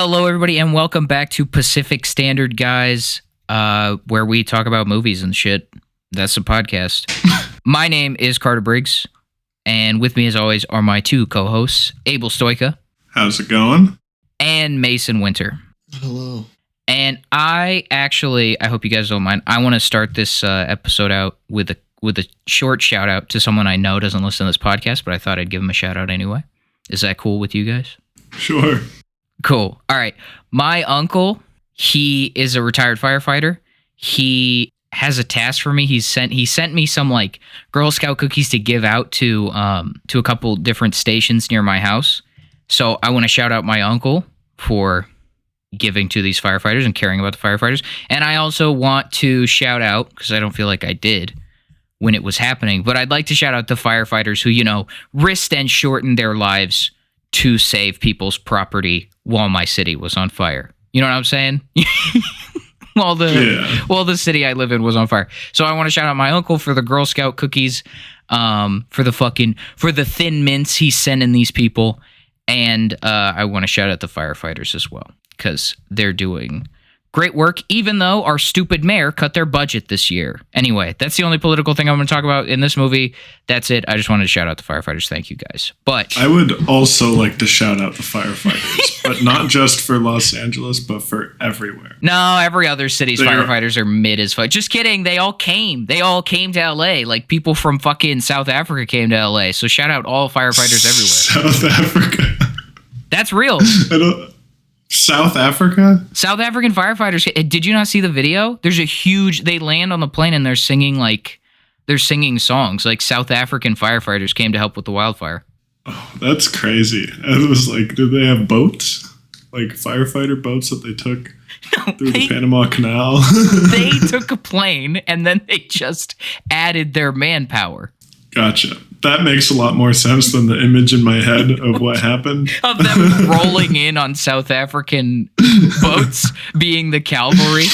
Hello, everybody, and welcome back to Pacific Standard Guys, where we talk about movies and shit. That's a podcast. My name is Carter Briggs, and with me, as always, are my two co-hosts, Abel Stoika. How's it going? And Mason Winter. Hello. And I hope you guys don't mind, I want to start this episode out with a short shout-out to someone I know doesn't listen to this podcast, but I thought I'd give him a shout-out anyway. Is that cool with you guys? Sure. Cool. All right. My uncle, he is a retired firefighter. He has a task for me. He sent me some like Girl Scout cookies to give out to a couple different stations near my house. So I want to shout out my uncle for giving to these firefighters and caring about the firefighters. And I also want to shout out, because I don't feel like I did when it was happening, but I'd like to shout out the firefighters who, risked and shortened their lives to save people's property while my city was on fire. You know what I'm saying? while the city I live in was on fire. So I want to shout out my uncle for the Girl Scout cookies, for the thin mints he's sending these people. And I want to shout out the firefighters as well, because they're doing great work, even though our stupid mayor cut their budget this year. Anyway, that's the only political thing I'm going to talk about in this movie. That's it. I just wanted to shout out the firefighters. Thank you, guys. But I would also like to shout out the firefighters, but not just for Los Angeles, but for everywhere. No, every other city's firefighters are mid as fuck. Just kidding. They all came to LA. Like people from fucking South Africa came to LA. So shout out all firefighters everywhere. South Africa. That's real. South Africa? South African firefighters. Did you not see the video? There's they land on the plane and they're singing songs. Like South African firefighters came to help with the wildfire. Oh, that's crazy. It was like, did they have boats? Like firefighter boats that they took through the Panama Canal? They took a plane and then they just added their manpower. Gotcha. That makes a lot more sense than the image in my head of what happened. Of them rolling in on South African boats being the cavalry.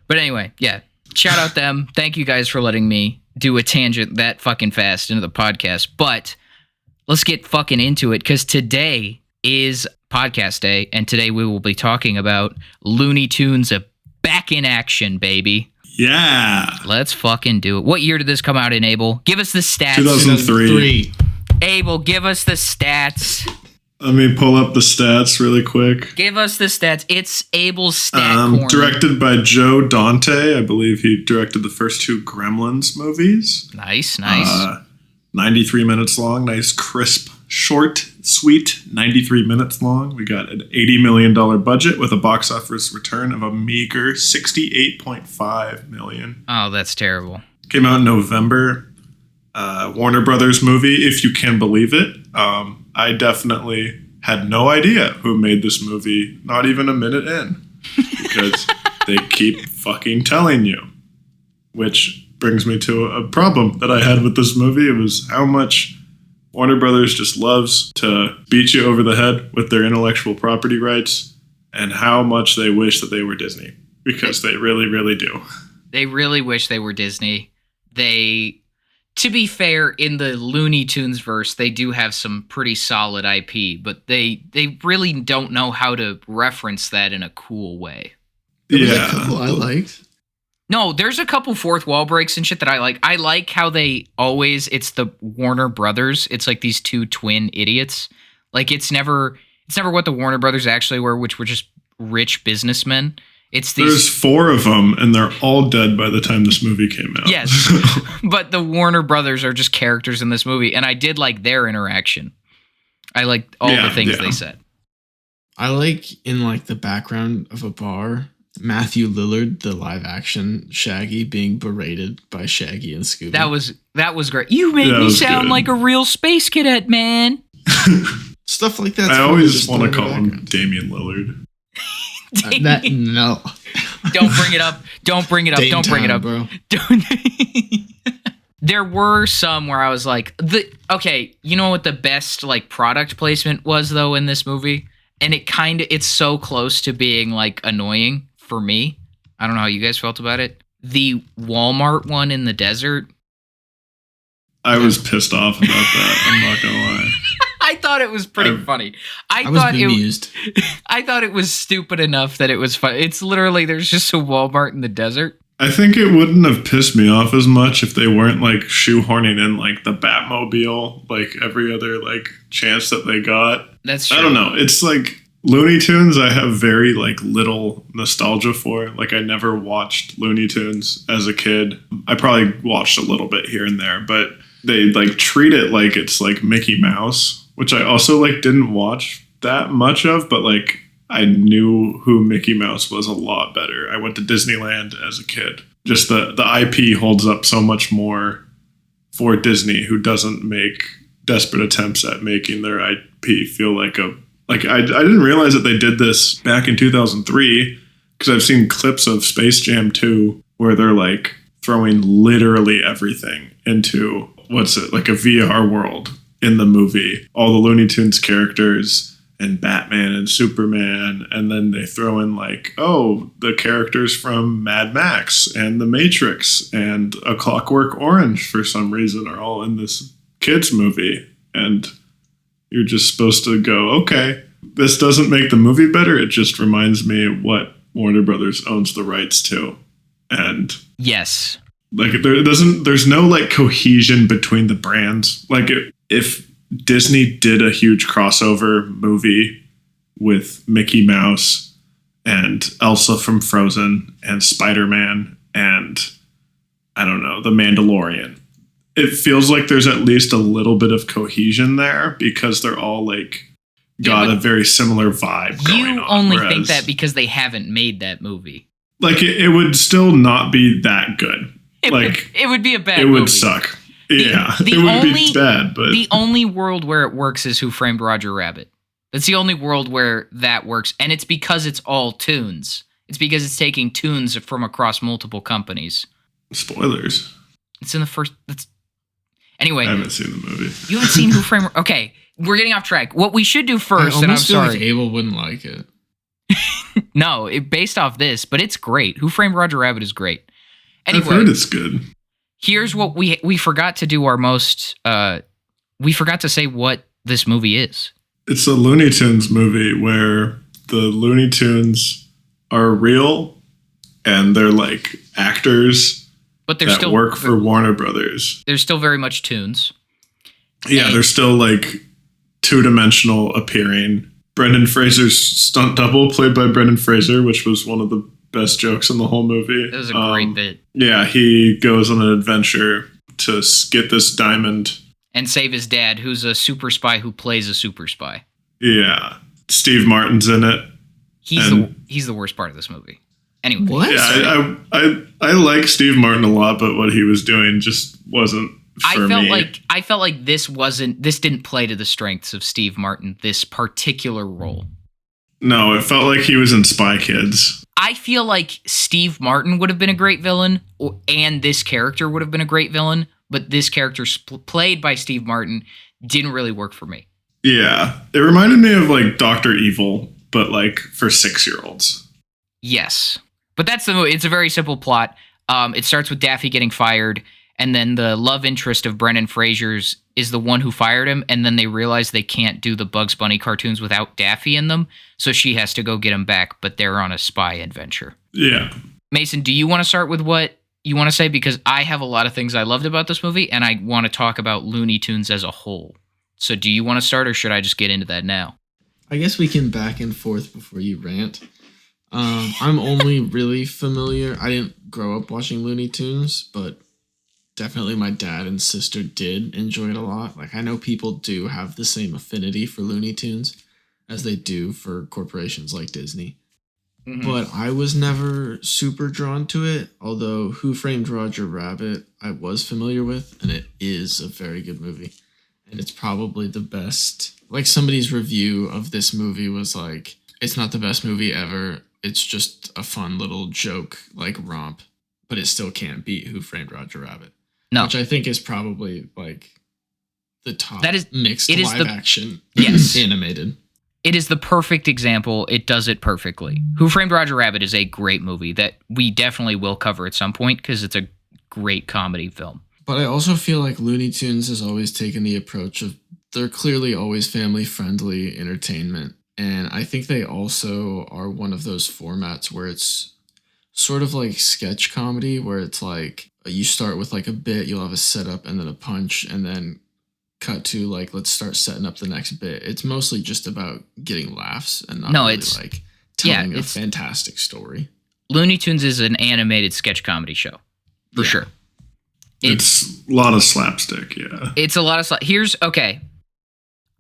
But anyway, yeah. Shout out them. Thank you guys for letting me do a tangent that fucking fast into the podcast. But let's get fucking into it, because today is podcast day, and today we will be talking about Looney Tunes back in action, baby. Yeah. Let's fucking do it. What year did this come out in, Abel? Give us the stats. 2003. Abel, give us the stats. Let me pull up the stats really quick. Give us the stats. It's Abel's stat corner. Directed by Joe Dante. I believe he directed the first two Gremlins movies. Nice. 93 minutes long. Nice, crisp, short, sweet, 93 minutes long. We got an $80 million budget with a box office return of a meager $68.5 million. Oh, that's terrible. Came out in November. Warner Brothers movie, if you can believe it. I definitely had no idea who made this movie, not even a minute in, because they keep fucking telling you. Which brings me to a problem that I had with this movie. It was how much Warner Brothers just loves to beat you over the head with their intellectual property rights, and how much they wish that they were Disney, because they really, really do. They really wish they were Disney. To be fair, in the Looney Tunes verse, they do have some pretty solid IP, but they really don't know how to reference that in a cool way. There was a couple I liked. No, there's a couple fourth wall breaks and shit that I like. I like how it's the Warner Brothers. It's like these two twin idiots. Like it's never what the Warner Brothers actually were, which were just rich businessmen. There's four of them, and they're all dead by the time this movie came out. Yes, but the Warner Brothers are just characters in this movie, and I did like their interaction. I liked all the things they said. I like in like the background of a bar, Matthew Lillard, the live action Shaggy, being berated by Shaggy and Scooby. That was great. You made me sound like a real space cadet, man. Stuff like that. I always want to call him Damian Lillard. No. Don't bring it up. Don't bring it up. Dame Don't bring it up, bro. There were some where I was like, you know what the best like product placement was though in this movie? And it's so close to being like annoying for me. I don't know how you guys felt about it. The Walmart one in the desert. I was pissed off about that. I'm not gonna lie. I thought it was pretty funny. I was bemused. I thought it was stupid enough that it was fun. It's literally, there's just a Walmart in the desert. I think it wouldn't have pissed me off as much if they weren't like shoehorning in like the Batmobile, like every other like chance that they got. That's true. I don't know. It's like Looney Tunes I have very like little nostalgia for. Like I never watched Looney Tunes as a kid. I probably watched a little bit here and there, but they like treat it like it's like Mickey Mouse, which I also like didn't watch that much of, but like I knew who Mickey Mouse was a lot better. I went to Disneyland as a kid. Just the IP holds up so much more for Disney, who doesn't make desperate attempts at making their IP feel like I didn't realize that they did this back in 2003 because I've seen clips of Space Jam 2 where they're like throwing literally everything into like a VR world in the movie. All the Looney Tunes characters and Batman and Superman, and then they throw in like, oh, the characters from Mad Max and The Matrix and A Clockwork Orange for some reason are all in this kids movie, and you're just supposed to go, okay, this doesn't make the movie better, it just reminds me what Warner Brothers owns the rights to. And yes, like there's no like cohesion between the brands. Like if Disney did a huge crossover movie with Mickey Mouse and Elsa from Frozen and Spider-Man and I don't know, The Mandalorian, it feels like there's at least a little bit of cohesion there because they're all like got a very similar vibe going on. You only think that because they haven't made that movie. Like it would still not be that good. It would be a bad movie. It would suck. It would be bad, but the only world where it works is Who Framed Roger Rabbit. That's the only world where that works, and it's because it's all tunes. It's because it's taking tunes from across multiple companies. Spoilers. It's in the first. Anyway, I haven't seen the movie. You haven't seen Who Framed? Okay, we're getting off track. What we should do first, and I'm sorry, like Abel wouldn't like it. No, based off this, but it's great. Who Framed Roger Rabbit is great. Anyway, I've heard it's good. Here's what we forgot to do our most. We forgot to say what this movie is. It's a Looney Tunes movie where the Looney Tunes are real and they're like actors, but they're that still work for Warner Brothers. They're still very much tunes. Yeah, they're still like two-dimensional appearing. Brendan Fraser's stunt double, played by Brendan Fraser, which was one of the best jokes in the whole movie. It was a great bit. Yeah, he goes on an adventure to get this diamond. And save his dad, who's a super spy who plays a super spy. Yeah. Steve Martin's in it. He's the worst part of this movie. Anyway. What? Yeah, I like Steve Martin a lot, but what he was doing just wasn't for me. I felt like this didn't play to the strengths of Steve Martin, this particular role. No, it felt like he was in Spy Kids. I feel like Steve Martin would have been a great villain, and this character would have been a great villain, but this character played by Steve Martin didn't really work for me. Yeah. It reminded me of like Dr. Evil, but like for 6-year-olds. Yes. But that's the movie. It's a very simple plot. It starts with Daffy getting fired, and then the love interest of Brendan Fraser's is the one who fired him, and then they realize they can't do the Bugs Bunny cartoons without Daffy in them, so she has to go get him back, but they're on a spy adventure. Yeah. Mason, do you want to start with what you want to say? Because I have a lot of things I loved about this movie, and I want to talk about Looney Tunes as a whole. So do you want to start, or should I just get into that now? I guess we can back and forth before you rant. I'm only really familiar. I didn't grow up watching Looney Tunes, but definitely my dad and sister did enjoy it a lot. Like, I know people do have the same affinity for Looney Tunes as they do for corporations like Disney. Mm-hmm. But I was never super drawn to it, although Who Framed Roger Rabbit I was familiar with, and it is a very good movie. And it's probably the best. Like, somebody's review of this movie was like, it's not the best movie ever. It's just a fun little joke, like romp, but it still can't beat Who Framed Roger Rabbit. No. Which I think is probably like the top mixed live action animated. It is the perfect example. It does it perfectly. Who Framed Roger Rabbit is a great movie that we definitely will cover at some point because it's a great comedy film. But I also feel like Looney Tunes has always taken the approach of they're clearly always family-friendly entertainment. And I think they also are one of those formats where it's sort of like sketch comedy, where it's like you start with like a bit, you'll have a setup and then a punch, and then cut to like, let's start setting up the next bit. It's mostly just about getting laughs and not really like telling a fantastic story. Looney Tunes is an animated sketch comedy show, for sure. It's a lot of slapstick, yeah. It's a lot of Here's, okay.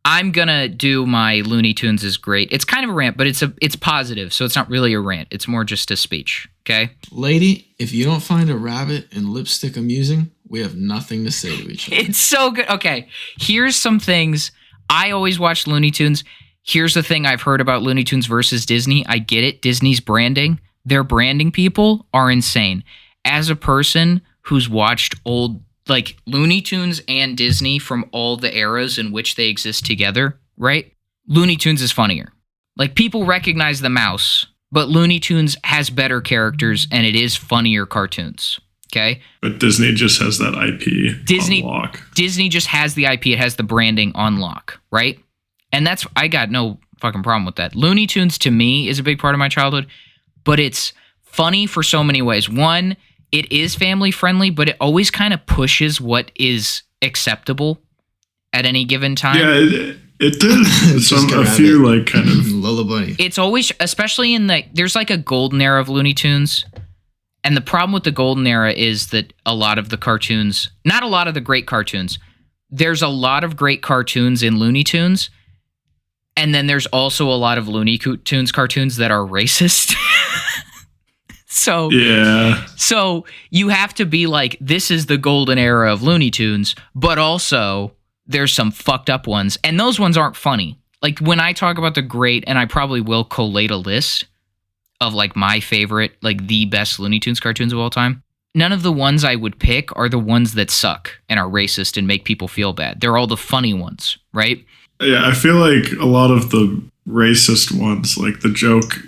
I'm gonna do my Looney Tunes is great. It's kind of a rant, but it's positive, so it's not really a rant. It's more just a speech, okay? Lady, if you don't find a rabbit and lipstick amusing, we have nothing to say to each other. It's so good. Okay, here's some things. I always watch Looney Tunes. Here's the thing I've heard about Looney Tunes versus Disney. I get it. Disney's branding. Their branding people are insane. As a person who's watched old, like, Looney Tunes and Disney from all the eras in which they exist together, right? Looney Tunes is funnier. Like, people recognize the mouse, but Looney Tunes has better characters and it is funnier cartoons, okay? But Disney just has that IP on lock. Disney just has the IP. It has the branding on lock, right? And I got no fucking problem with that. Looney Tunes, to me, is a big part of my childhood, but it's funny for so many ways. One, it is family friendly, but it always kind of pushes what is acceptable at any given time. Yeah, it did. A few like kind of lullaby. It's always, especially in there's like a golden era of Looney Tunes. And the problem with the golden era is that a lot of the cartoons, not a lot of the great cartoons, there's a lot of great cartoons in Looney Tunes. And then there's also a lot of Looney Tunes cartoons that are racist. So you have to be like, this is the golden era of Looney Tunes, but also there's some fucked up ones. And those ones aren't funny. Like when I talk about the great, and I probably will collate a list of like my favorite, like the best Looney Tunes cartoons of all time. None of the ones I would pick are the ones that suck and are racist and make people feel bad. They're all the funny ones, right? Yeah, I feel like a lot of the racist ones, like the joke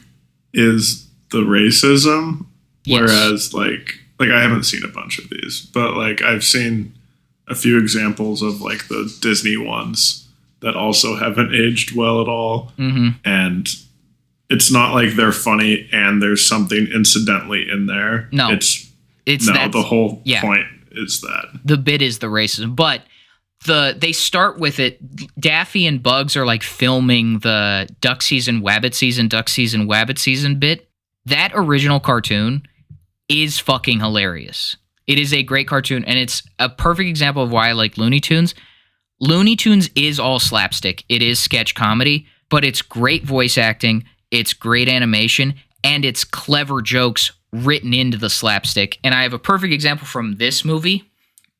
is the racism, whereas like I haven't seen a bunch of these, but like I've seen a few examples of like the Disney ones that also haven't aged well at all. Mm-hmm. And it's not like they're funny and there's something incidentally in there. No, the whole point is that the bit is the racism, but they start with it. Daffy and Bugs are like filming the duck season, wabbit season bit. That original cartoon is fucking hilarious. It is a great cartoon, and it's a perfect example of why I like Looney Tunes. Looney Tunes is all slapstick. It is sketch comedy, but it's great voice acting, it's great animation, and it's clever jokes written into the slapstick. And I have a perfect example from this movie,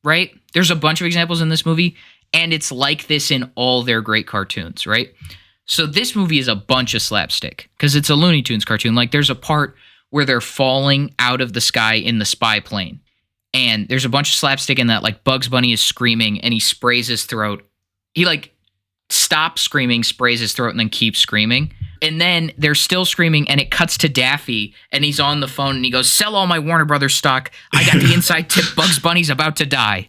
right? There's a bunch of examples in this movie, and it's like this in all their great cartoons, right? So this movie is a bunch of slapstick because it's a Looney Tunes cartoon. Like there's a part where they're falling out of the sky in the spy plane. And there's a bunch of slapstick in that. Like Bugs Bunny is screaming and he sprays his throat. He like stops screaming, sprays his throat, and then keeps screaming. And then they're still screaming and it cuts to Daffy and he's on the phone and he goes, "Sell all my Warner Brothers stock. I got the inside tip. Bugs Bunny's about to die."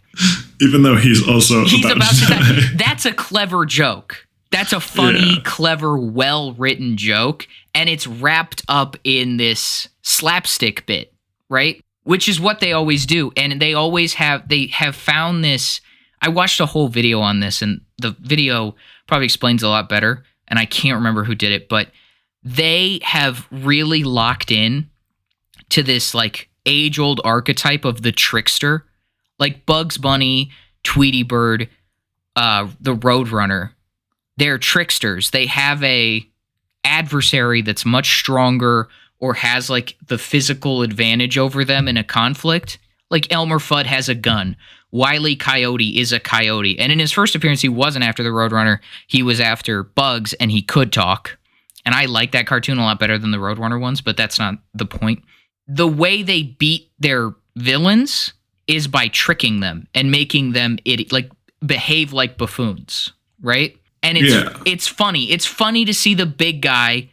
Even though he's about to die. That's a clever joke. That's a funny, clever, well-written joke, and it's wrapped up in this slapstick bit, right? Which is what they always do, and they have found this. I watched a whole video on this, and the video probably explains a lot better, and I can't remember who did it, but they have really locked in to this like age-old archetype of the trickster, like Bugs Bunny, Tweety Bird, the Roadrunner. They're tricksters. They have a adversary that's much stronger or has like the physical advantage over them in a conflict. Like Elmer Fudd has a gun. Wile E. Coyote is a coyote. And in his first appearance, he wasn't after the Roadrunner. He was after Bugs, and he could talk. And I like that cartoon a lot better than the Roadrunner ones, but that's not the point. The way they beat their villains is by tricking them and making them behave like buffoons, right? And it's funny. It's funny to see the big guy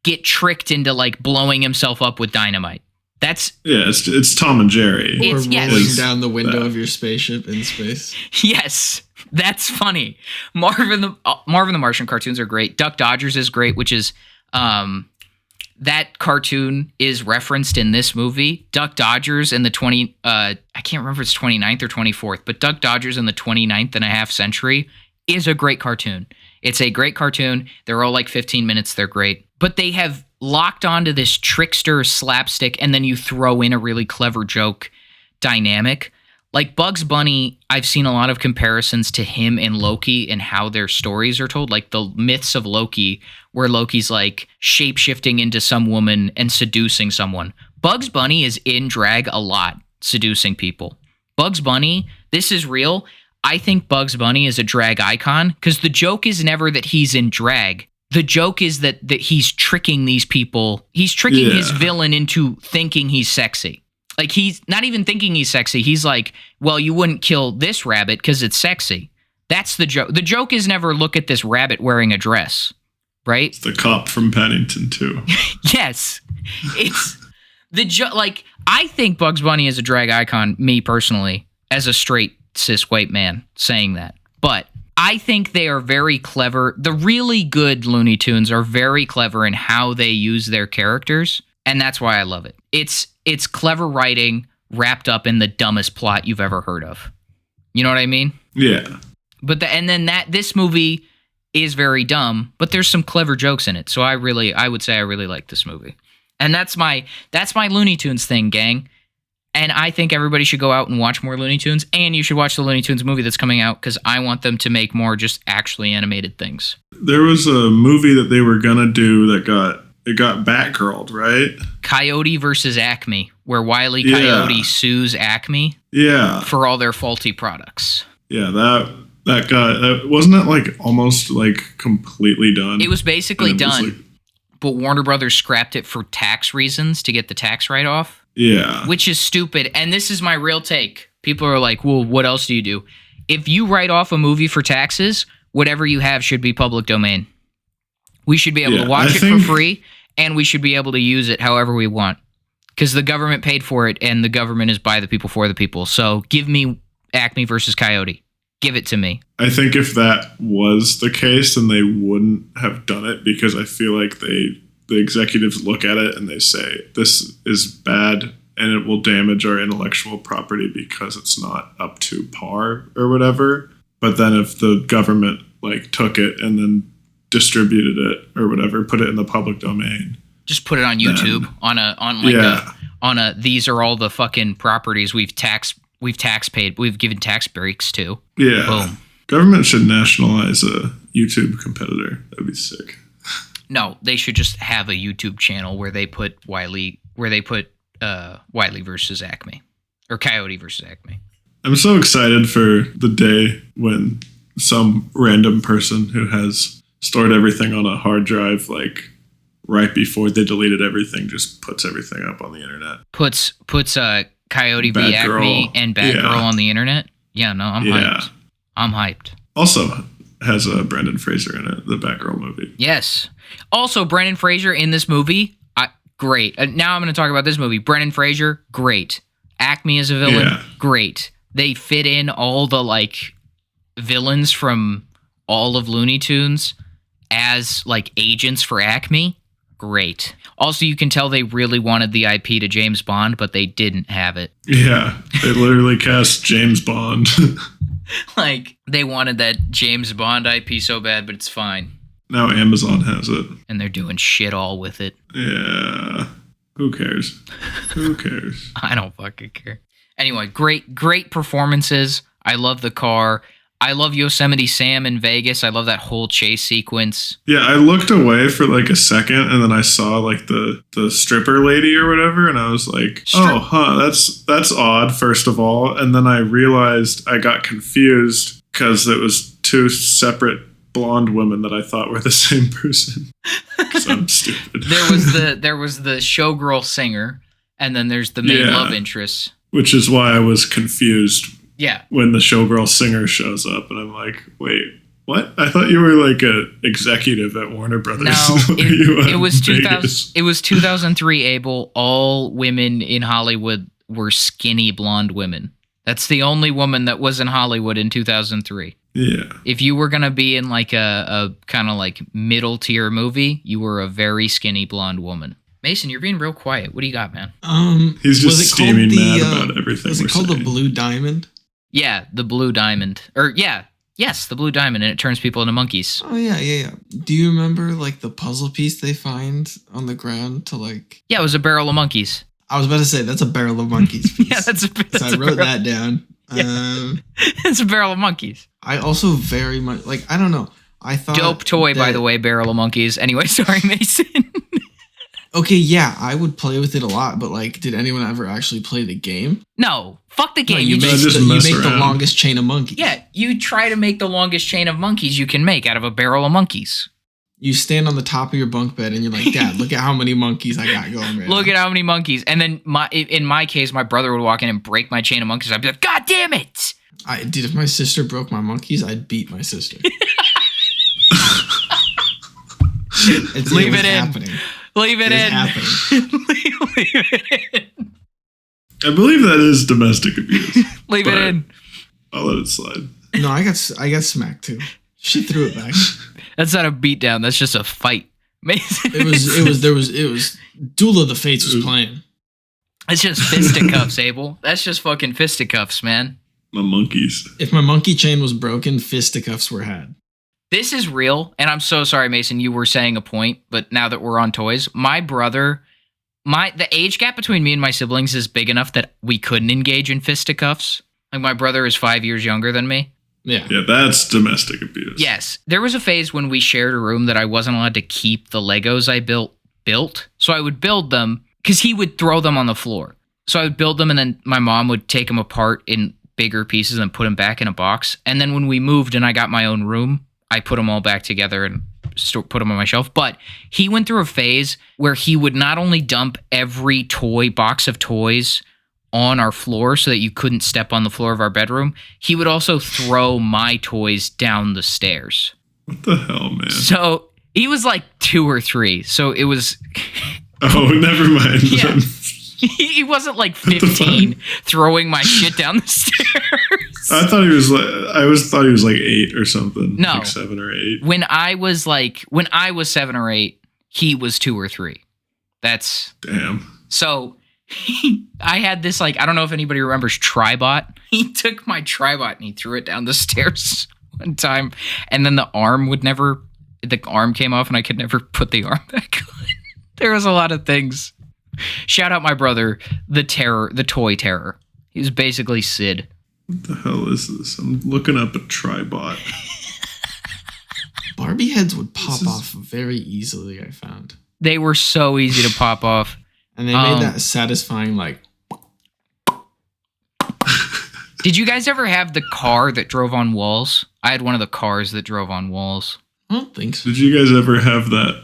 get tricked into like blowing himself up with dynamite. It's Tom and Jerry. Or rolling down the window of your spaceship in space. Yes. That's funny. Marvin the Martian cartoons are great. Duck Dodgers is great, which is that cartoon is referenced in this movie. Duck Dodgers in the I can't remember if it's 29th or 24th, but Duck Dodgers in the 29th and a half century is a great cartoon. It's a great cartoon. They're all like 15 minutes. They're great. But they have locked onto this trickster slapstick, and then you throw in a really clever joke dynamic. Like Bugs Bunny, I've seen a lot of comparisons to him and Loki and how their stories are told. Like the myths of Loki, where Loki's like shape-shifting into some woman and seducing someone. Bugs Bunny is in drag a lot, seducing people. Bugs Bunny, this is real. I think Bugs Bunny is a drag icon because the joke is never that he's in drag. The joke is that he's tricking these people. He's tricking his villain into thinking he's sexy. Like, he's not even thinking he's sexy. He's like, well, you wouldn't kill this rabbit because it's sexy. That's the joke. The joke is never look at this rabbit wearing a dress, right? It's the cop from Paddington 2. Yes. It's the joke. Like, I think Bugs Bunny is a drag icon, me personally, as a straight cis white man saying that. But I think they are very clever. The really good Looney Tunes are very clever in how they use their characters. And that's why I love it. It's clever writing wrapped up in the dumbest plot you've ever heard of. You know what I mean? Yeah. But this movie is very dumb, but there's some clever jokes in it. So I would say I really like this movie. And that's my Looney Tunes thing, gang. And I think everybody should go out and watch more Looney Tunes, and you should watch the Looney Tunes movie that's coming out because I want them to make more just actually animated things. There was a movie that they were gonna do that got Batgirled, right? Coyote versus Acme, where Wile E. Coyote sues Acme for all their faulty products. Yeah, that wasn't it like almost like completely done? It was basically done, but Warner Brothers scrapped it for tax reasons to get the tax write-off. Yeah. Which is stupid. And this is my real take. People are like, well, what else do you do? If you write off a movie for taxes, whatever you have should be public domain. We should be able to watch it for free, and we should be able to use it however we want. Because the government paid for it, and the government is by the people for the people. So give me Acme versus Coyote. Give it to me. I think if that was the case, then they wouldn't have done it, because I feel like the executives look at it and they say, this is bad and it will damage our intellectual property because it's not up to par or whatever. But then if the government like took it and then distributed it or whatever, put it in the public domain. Just put it on YouTube then, these are all the fucking properties we've given tax breaks to. Yeah. Boom. Government should nationalize a YouTube competitor. That'd be sick. No, they should just have a YouTube channel where they put Wiley versus Acme, or Coyote versus Acme. I'm so excited for the day when some random person who has stored everything on a hard drive, like right before they deleted everything, just puts everything up on the internet. Puts Coyote v. Acme and Batgirl on the internet. Yeah, no, I'm hyped. I'm hyped. Also has Brendan Fraser in it, the Batgirl movie. Yes. Also, Brendan Fraser in this movie, great. Now I'm going to talk about this movie. Brendan Fraser, great. Acme as a villain, great. They fit in all the like villains from all of Looney Tunes as like agents for Acme, great. Also, you can tell they really wanted the IP to James Bond, but they didn't have it. Yeah, they literally cast James Bond. Like, they wanted that James Bond IP so bad, but it's fine. Now Amazon has it. And they're doing shit all with it. Yeah. Who cares? Who cares? I don't fucking care. Anyway, great performances. I love the car. I love Yosemite Sam in Vegas. I love that whole chase sequence. Yeah, I looked away for like a second, and then I saw like the stripper lady or whatever, and I was like, that's odd, first of all. And then I realized I got confused because it was two separate blonde women that I thought were the same person. Because I'm stupid. There was the showgirl singer, and then there's the main love interest. Which is why I was confused. Yeah. When the showgirl singer shows up, and I'm like, wait, what? I thought you were like a executive at Warner Brothers. No, it was 2000. It was 2003. Abel. All women in Hollywood were skinny blonde women. That's the only woman that was in Hollywood in 2003. Yeah. If you were going to be in like a kind of like middle tier movie, you were a very skinny blonde woman. Mason, you're being real quiet. What do you got, man? He's just steaming mad about everything. Was it called the Blue Diamond? Yeah, the Blue Diamond. Yes, the Blue Diamond, and it turns people into monkeys. Oh, yeah. Do you remember, like, the puzzle piece they find on the ground to, like... Yeah, it was a barrel of monkeys. I was about to say, that's a barrel of monkeys piece. Yeah, that's so I wrote that down. Yeah. It's a barrel of monkeys. I also very much, like, I don't know. I thought... Dope toy, by the way, barrel of monkeys. Anyway, sorry, Mason. Okay, yeah, I would play with it a lot, but, like, did anyone ever actually play the game? No, fuck the game. No, you make the longest chain of monkeys. Yeah, you try to make the longest chain of monkeys you can make out of a barrel of monkeys. You stand on the top of your bunk bed and you're like, Dad, look at how many monkeys I got going right Look now. at how many monkeys. And then in my case, my brother would walk in and break my chain of monkeys. I'd be like, God damn it! Dude, if my sister broke my monkeys, I'd beat my sister. Leave it in. Leave it in. Leave it in. I believe that is domestic abuse. Leave it in. I'll let it slide. No, I got smacked too. She threw it back. That's not a beatdown. That's just a fight. It was Duel of the Fates was playing. It's just fisticuffs, Abel. That's just fucking fisticuffs, man. My monkeys. If my monkey chain was broken, fisticuffs were had. This is real, and I'm so sorry, Mason, you were saying a point, but now that we're on toys, my brother, the age gap between me and my siblings is big enough that we couldn't engage in fisticuffs. Like, my brother is 5 years younger than me. Yeah. Yeah, that's domestic abuse. Yes. There was a phase when we shared a room that I wasn't allowed to keep the Legos I built. So I would build them, because he would throw them on the floor. So I would build them, and then my mom would take them apart in bigger pieces and put them back in a box. And then when we moved and I got my own room, I put them all back together and put them on my shelf. But he went through a phase where he would not only dump every box of toys on our floor so that you couldn't step on the floor of our bedroom, he would also throw my toys down the stairs. What the hell, man? So he was like 2 or 3. So it was... Oh, never mind. Yeah. He wasn't like 15 throwing my shit down the stairs. I thought he was like, I always thought he was like 8 or something. No. Like 7 or 8. When I was 7 or 8, he was 2 or 3. That's... Damn. So I had this, like, I don't know if anybody remembers Tribot. He took my Tribot and he threw it down the stairs one time. And then the arm came off and I could never put the arm back on. There was a lot of things. Shout out my brother, the toy terror. He was basically Sid. What the hell is this? I'm looking up a Tribot. Barbie heads would pop off very easily, I found. They were so easy to pop off. And they made that satisfying, like... Did you guys ever have the car that drove on walls? I had one of the cars that drove on walls. I don't think so. Did you guys ever have that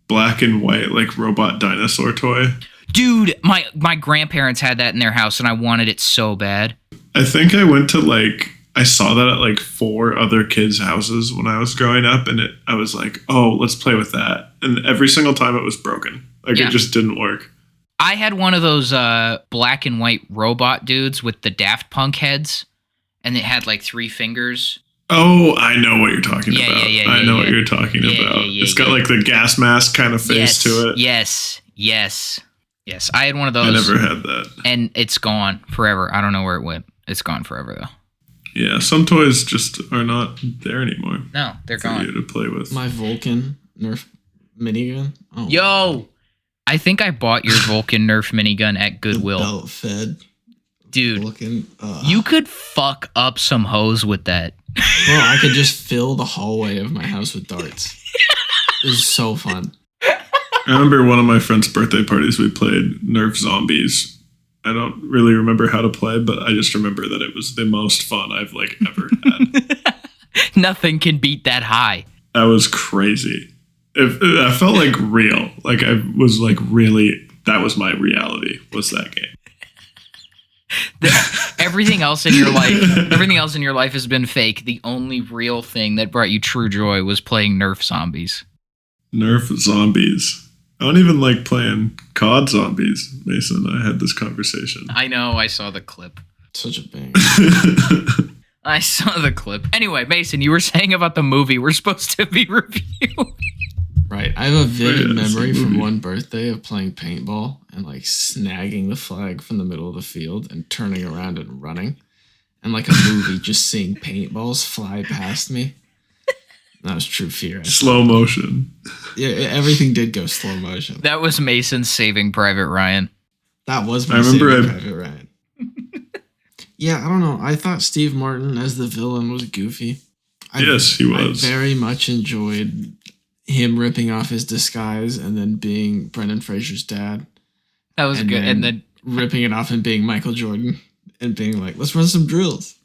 black and white, like, robot dinosaur toy? Dude, my grandparents had that in their house, and I wanted it so bad. I think I went to, I saw that at, 4 other kids' houses when I was growing up, and I was like, oh, let's play with that. And every single time it was broken. It just didn't work. I had one of those black and white robot dudes with the Daft Punk heads, and it had, 3 fingers. Oh, I know what you're talking about. I know what you're talking about. It's got, the gas mask kind of face to it. Yes. I had one of those. I never had that. And it's gone forever. I don't know where it went. It's gone forever, though. Yeah, some toys just are not there anymore. No, they're gone. For you to play with. My Vulcan Nerf minigun. Oh, yo, I think I bought your Vulcan Nerf minigun at Goodwill. The belt fed. Dude, Vulcan, you could fuck up some hoes with that. Bro, I could just fill the hallway of my house with darts. It was so fun. I remember one of my friend's birthday parties, we played Nerf Zombies. I don't really remember how to play, but I just remember that it was the most fun I've ever had. Nothing can beat that high. That was crazy. I felt real. I was really, that was my reality, was that game. Everything else in your life has been fake. The only real thing that brought you true joy was playing Nerf Zombies. Nerf Zombies. I don't even like playing COD Zombies, Mason. I had this conversation. I know. I saw the clip. Such a bang. I saw the clip. Anyway, Mason, you were saying about the movie we're supposed to be reviewing. Right. I have a vivid it's a memory from movie. one birthday of playing paintball and like snagging the flag from the middle of the field and turning around and running. And like a movie, just seeing paintballs fly past me. That was true fear. Slow motion. Yeah, everything did go slow motion. That was Mason Saving Private Ryan. That was my I remember Saving I- Private Ryan. Yeah, I don't know. I thought Steve Martin as the villain was goofy. Yes, he was. I very much enjoyed him ripping off his disguise and then being Brendan Fraser's dad. That was good. And then ripping it off and being Michael Jordan and being like, let's run some drills.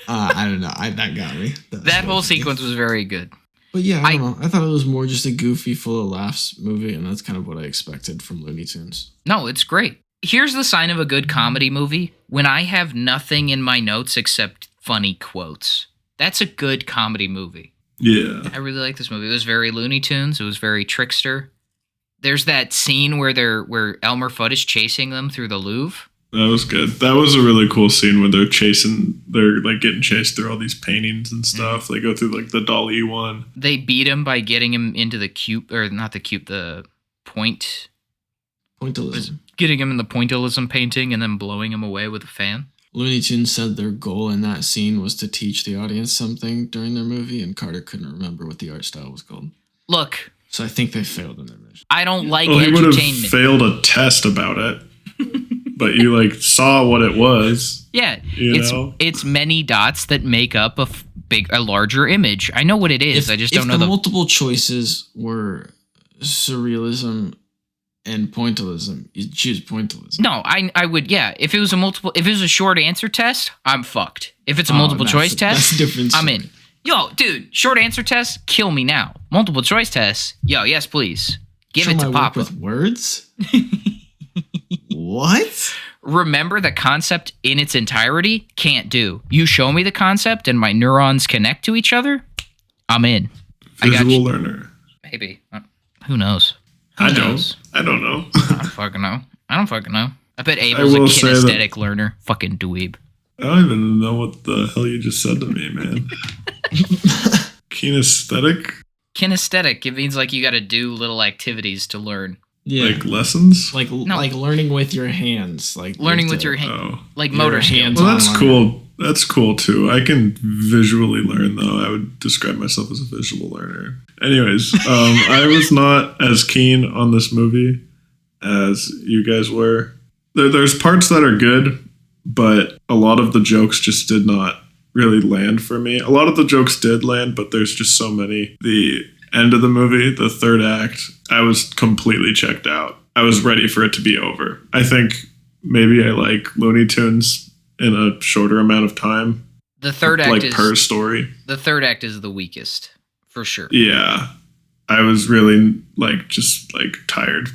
I don't know. That got me. that whole sequence was very good. But yeah, I don't know. I thought it was more just a goofy, full of laughs movie, and that's kind of what I expected from Looney Tunes. No, it's great. Here's the sign of a good comedy movie. When I have nothing in my notes except funny quotes. That's a good comedy movie. Yeah. I really like this movie. It was very Looney Tunes. It was very trickster. There's that scene where Elmer Fudd is chasing them through the Louvre. That was good. That was a really cool scene where they're like getting chased through all these paintings and stuff. They go through like the Dali one. They beat him by getting him into the the point. Pointillism. Getting him in the pointillism painting and then blowing him away with a fan. Looney Tunes said their goal in that scene was to teach the audience something during their movie, and Carter couldn't remember what the art style was called. Look, So I think they failed in their mission. I don't like Well, he would have edutainment. failed a test about it. But you like saw what it was. Yeah, You know? it's many dots that make up a larger image. I know what it is. I just don't know If the the multiple choices were surrealism and pointillism, you choose pointillism. No, I would, yeah. If it was a short answer test, I'm fucked. If it's a multiple choice test, that's a different I'm story. in. Yo, dude, short answer test, kill me now. Multiple choice test, yo, yes, please. Give Show it to my work Papa. with words? What? Remember the concept in its entirety? Can't do. You show me the concept and my neurons connect to each other, I'm in. I got Visual you. learner. Maybe. Who knows? Who I knows? don't know. I don't fucking know. I bet Abel's a will say that- kinesthetic learner. Fucking dweeb. I don't even know what the hell you just said to me, man. Kinesthetic? Kinesthetic, it means like you gotta do little activities to learn. Yeah. Like lessons? Like learning with your hands. Like Learning you have with to- your hand, Oh. like your motor hands. skills. Well, that's on cool. That's cool too. I can visually learn though. I would describe myself as a visual learner. Anyways, I was not as keen on this movie as you guys were. There's parts that are good, but a lot of the jokes just did not really land for me. A lot of the jokes did land, but there's just so many. The end of the movie, the third act, I was completely checked out. I was ready for it to be over. I think maybe I like Looney Tunes in a shorter amount of time. The third act like is per story. the third act is the weakest, for sure. Yeah. I was really just tired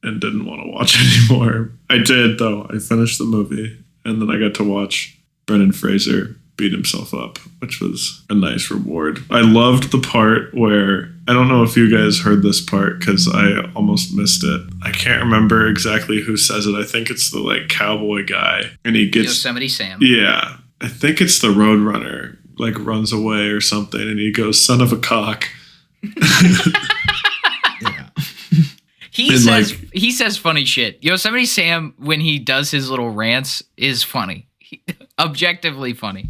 and didn't want to watch anymore. I did though. I finished the movie and then I got to watch Brendan Fraser beat himself up, which was a nice reward. I loved the part where, I don't know if you guys heard this part because I almost missed it. I can't remember exactly who says it. I think it's the cowboy guy and he gets Yosemite Sam. Yeah, I think it's the Roadrunner, runs away or something, and he goes, "Son of a cock." Yeah. He says funny shit. Yosemite Sam, when he does his little rants, is funny. Objectively funny.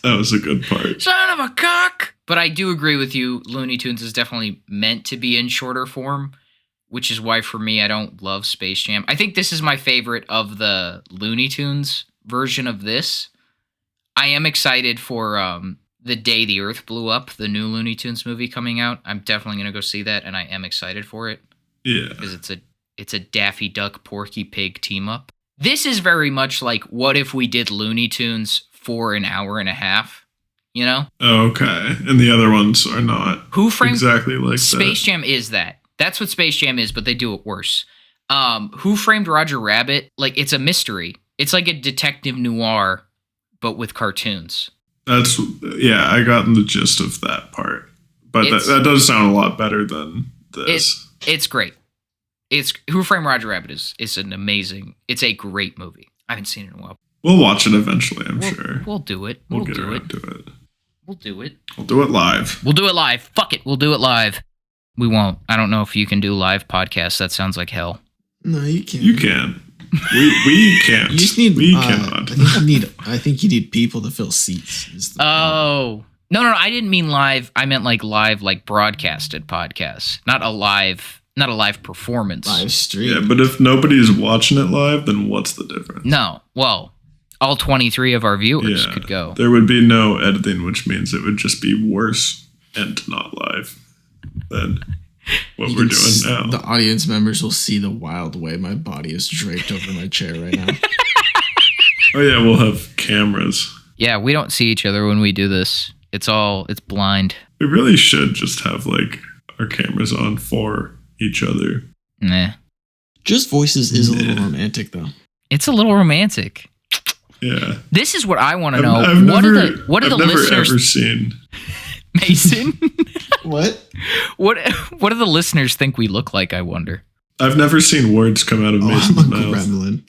That was a good part. Son of a cock! But I do agree with you. Looney Tunes is definitely meant to be in shorter form, which is why for me I don't love Space Jam. I think this is my favorite of the Looney Tunes version of this. I am excited for The Day the Earth Blew Up, the new Looney Tunes movie coming out. I'm definitely going to go see that, and I am excited for it. Yeah. Because it's a Daffy Duck Porky Pig team up. This is very much like what if we did Looney Tunes for an hour and a half, you know? Oh, okay. And the other ones are not Who Framed exactly like Space that. Jam is that. That's what Space Jam is, but they do it worse. Who Framed Roger Rabbit? It's a mystery. It's like a detective noir, but with cartoons. I gotten the gist of that part. But that does sound a lot better than this. It's great. Who Framed Roger Rabbit is an amazing. It's a great movie. I haven't seen it in a while. We'll watch it eventually, I'm sure. We'll do it. We'll get around to it. We'll do it. We'll do it live. We'll do it live. Fuck it. We'll do it live. We won't. I don't know if you can do live podcasts. That sounds like hell. No, you can't. You can. We can't. You just need. We cannot. I think you need people to fill seats. Oh. No, I didn't mean live. I meant like live, like broadcasted podcasts, not a live performance. Live stream. Yeah, but if nobody's watching it live, then what's the difference? No. Well, all 23 of our viewers could go. There would be no editing, which means it would just be worse and not live than what we're doing now. The audience members will see the wild way my body is draped over my chair right now. Oh yeah, we'll have cameras. Yeah, we don't see each other when we do this. It's blind. We really should just have like our cameras on for each other. Nah. Just voices is a little romantic though. It's a little romantic. Yeah. This is what I want to know. I've never listeners ever seen Mason? What? What do the listeners think we look like, I wonder? I've never seen words come out of Mason's I'm a mouth. gremlin.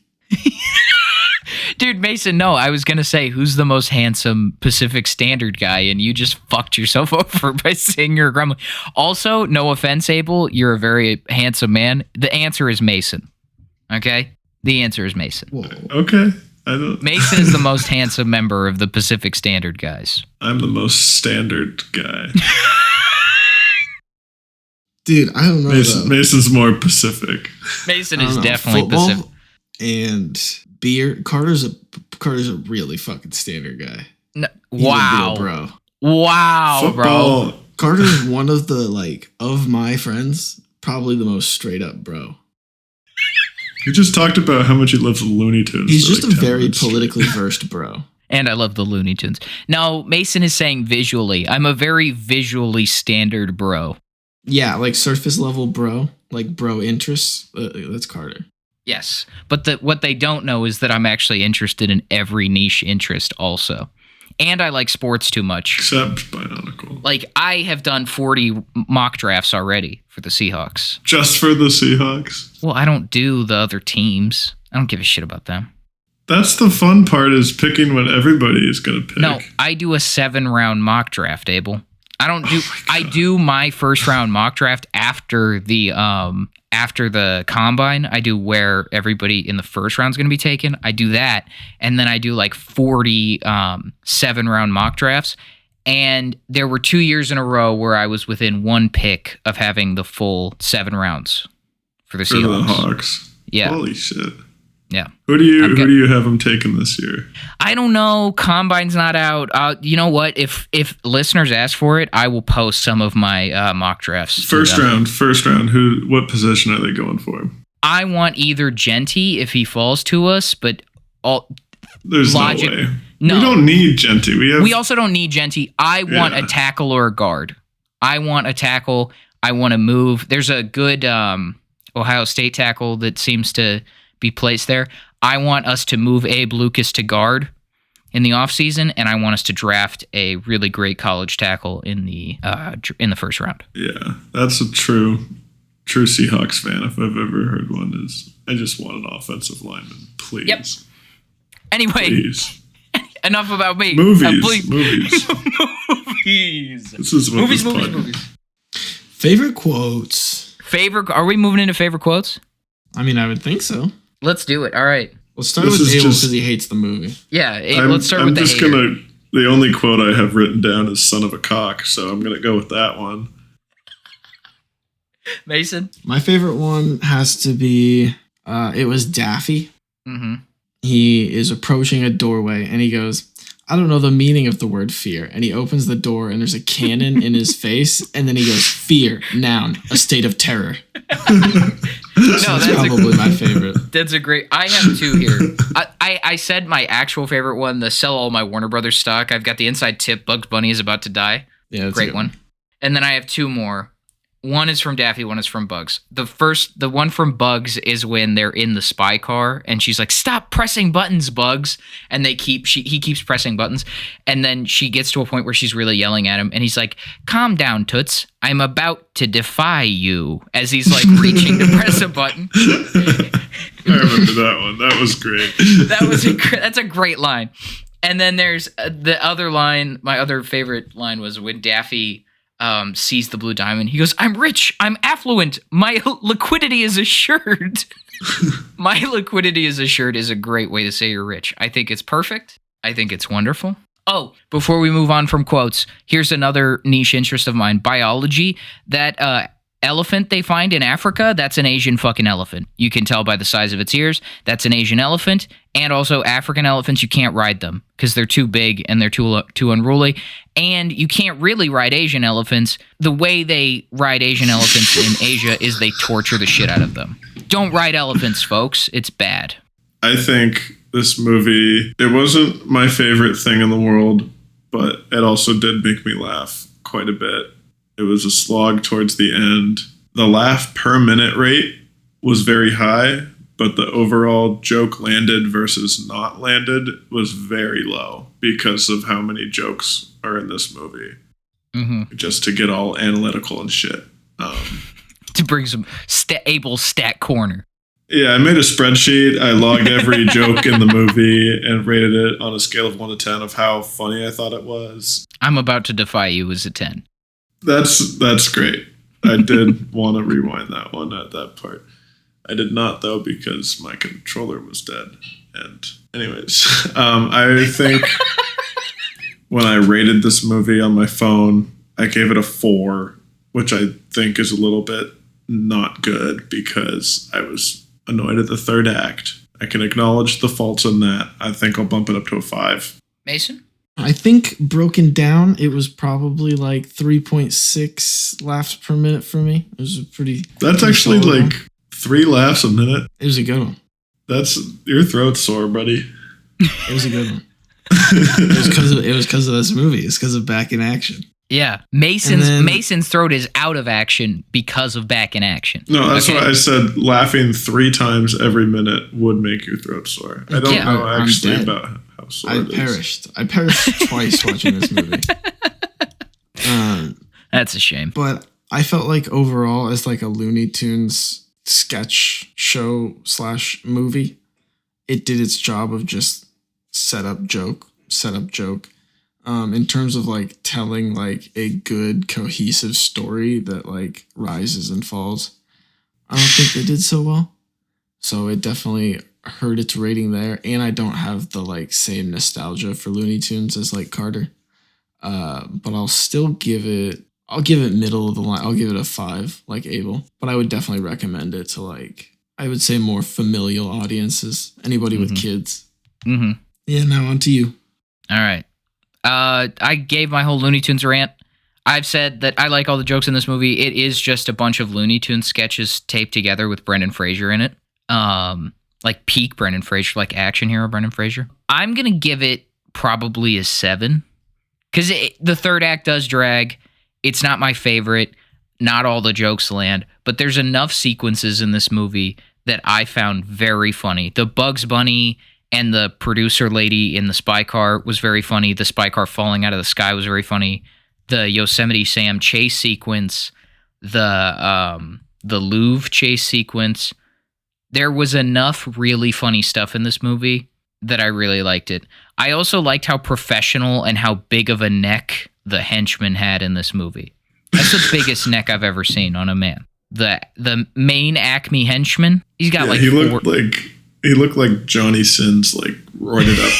Dude, Mason, no, I was going to say, who's the most handsome Pacific Standard guy? And you just fucked yourself over by saying you're a gremlin. Also, no offense, Abel, you're a very handsome man. The answer is Mason. Okay? The answer is Mason. Whoa. Okay. Mason is the most handsome member of the Pacific Standard guys. I'm the most standard guy. Dude, I don't know. Mason's more Pacific. Mason is definitely Football Pacific. And beer. Carter's a really fucking standard guy. No, He's wow, a real bro. Wow, Football, bro. Carter's one of the of my friends, probably the most straight up bro. You just talked about how much he loves the Looney Tunes. He's just a very politically versed bro. And I love the Looney Tunes. Now, Mason is saying visually. I'm a very visually standard bro. Yeah, like surface level bro, like bro interests. That's Carter. Yes, but what they don't know is that I'm actually interested in every niche interest also. And I like sports too much. Except Bionicle. Like, I have done 40 mock drafts already for the Seahawks. Just for the Seahawks? Well, I don't do the other teams. I don't give a shit about them. That's the fun part, is picking what everybody is going to pick. No, I do a 7-round mock draft, Abel. I do my first round mock draft after the combine. I do where everybody in the first round is going to be taken. I do that, and then I do like 40 7-round mock drafts. And there were 2 years in a row where I was within one pick of having the full 7 rounds for the Seahawks. For the Hawks. Yeah. Holy shit. Yeah. Who do you have them taking this year? I don't know. Combine's not out. You know what? If listeners ask for it, I will post some of my mock drafts. First round. What position are they going for? I want either Genty if he falls to us, but there's no way. No. We don't need Genty. We also don't need Genty. I want a tackle or a guard. I want a tackle. I want to move. There's a good Ohio State tackle that seems to be placed there. I want us to move Abe Lucas to guard in the offseason, and I want us to draft a really great college tackle in the first round. Yeah, that's a true Seahawks fan if I've ever heard one. Is I just want an offensive lineman, please. Yep. Anyway, please. Enough about me. Movies. Movies. This is what movies. Favorite quotes. Are we moving into favorite quotes? I mean, I would think so. Let's do it. All right. Let's start with Abel because he hates the movie. Yeah, let's start with the hater. The only quote I have written down is "son of a cock," so I'm gonna go with that one. Mason? My favorite one has to be, it was Daffy. Mm-hmm. He is approaching a doorway and he goes, I don't know the meaning of the word fear. And he opens the door and there's a cannon in his face. And then he goes, fear, noun, a state of terror. That's probably my favorite. That's a great. I have two here. I said my actual favorite one, the sell all my Warner Brothers stock. I've got the inside tip, Bugs Bunny is about to die. Yeah, that's great one. And then I have two more. One is from Daffy, one is from Bugs. The one from Bugs is when they're in the spy car and she's like, stop pressing buttons, Bugs. And he keeps pressing buttons. And then she gets to a point where she's really yelling at him. And he's like, calm down, Toots. I'm about to defy you. As he's like reaching to press a button. I remember to that one. That was great. That's a great line. And then there's the other line. My other favorite line was when Daffy sees the blue diamond. He goes, "I'm rich. I'm affluent. My liquidity is assured." My liquidity is assured is a great way to say you're rich. I think it's perfect. I think it's wonderful. Oh, before we move on from quotes, here's another niche interest of mine. Biology. That elephant they find in Africa, that's an Asian fucking elephant. You can tell by the size of its ears. That's an Asian elephant. And also African elephants, you can't ride them because they're too big and they're too unruly. And you can't really ride Asian elephants. The way they ride Asian elephants in Asia is they torture the shit out of them. Don't ride elephants, folks. It's bad. I think this movie, it wasn't my favorite thing in the world, but it also did make me laugh quite a bit. It was a slog towards the end. The laugh per minute rate was very high, but the overall joke landed versus not landed was very low because of how many jokes are in this movie. Mm-hmm. Just to get all analytical and shit. To bring some able stat corner. Yeah, I made a spreadsheet. I logged every joke in the movie and rated it on a scale of 1 to 10 of how funny I thought it was. I'm about to defy you as a 10. That's great. I did want to rewind that one at that part. I did not, though, because my controller was dead. And anyways, I think when I rated this movie on my phone, I gave it a 4, which I think is a little bit not good because I was annoyed at the third act. I can acknowledge the faults in that. I think I'll bump it up to a 5. Mason? I think broken down, it was probably like 3.6 laughs per minute for me. It was a pretty... That's actually like 3 laughs a minute. It was a good one. That's... Your throat's sore, buddy. It was a good one. It was because of this movie. It's because of Back in Action. Yeah. Mason's throat is out of action because of Back in Action. No, that's why I said laughing 3 times every minute would make your throat sore. I don't know actually about how sore it is. I perished twice watching this movie. That's a shame. But I felt like overall, as like a Looney Tunes sketch show / movie, it did its job of just set up joke. In terms of like telling like a good cohesive story that like rises and falls, I don't think they did so well. So it definitely hurt its rating there. And I don't have the like same nostalgia for Looney Tunes as like Carter. But I'll still give it middle of the line. I'll give it a 5 like Abel, but I would definitely recommend it to like, I would say more familial audiences, anybody with kids. Mm-hmm. Yeah. Now on to you. All right. I gave my whole Looney Tunes rant. I've said that I like all the jokes in this movie. It is just a bunch of Looney Tunes sketches taped together with Brendan Fraser in it. Like peak Brendan Fraser, like action hero Brendan Fraser. I'm going to give it probably a 7 because the third act does drag. It's not my favorite. Not all the jokes land, but there's enough sequences in this movie that I found very funny. The Bugs Bunny and the producer lady in the spy car was very funny. The spy car falling out of the sky was very funny. The Yosemite Sam chase sequence, the Louvre chase sequence. There was enough really funny stuff in this movie that I really liked it. I also liked how professional and how big of a neck the henchman had in this movie. That's the biggest neck I've ever seen on a man. The main Acme henchman, he's got he looked like Johnny Sins, like roided up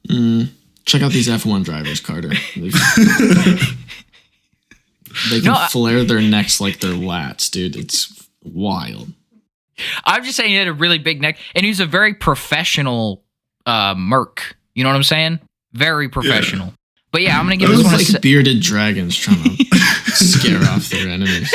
brother. Check out these F1 drivers, Carter. They can flare their necks like their lats, dude. It's wild. I'm just saying he had a really big neck, and he's a very professional merc. You know what I'm saying? Very professional. Yeah. But yeah, I'm gonna give this one like bearded dragons trying to scare off their enemies.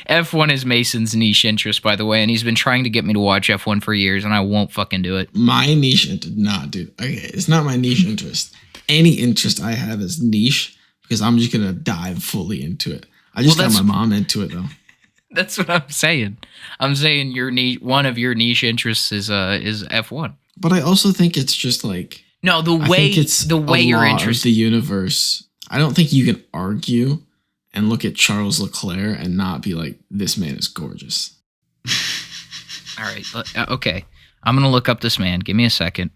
F1 is Mason's niche interest, by the way, and he's been trying to get me to watch F1 for years, and I won't fucking do it. My niche interest? Nah, dude. Okay, it's not my niche interest. Any interest I have is niche because I'm just gonna dive fully into it. I just got my mom into it though. That's what I'm saying. I'm saying your niche, one of your niche interests is F1. But I also think it's just like the way you're interested the universe. I don't think you can argue and look at Charles Leclerc and not be like, this man is gorgeous. All right. Okay. I'm going to look up this man. Give me a second.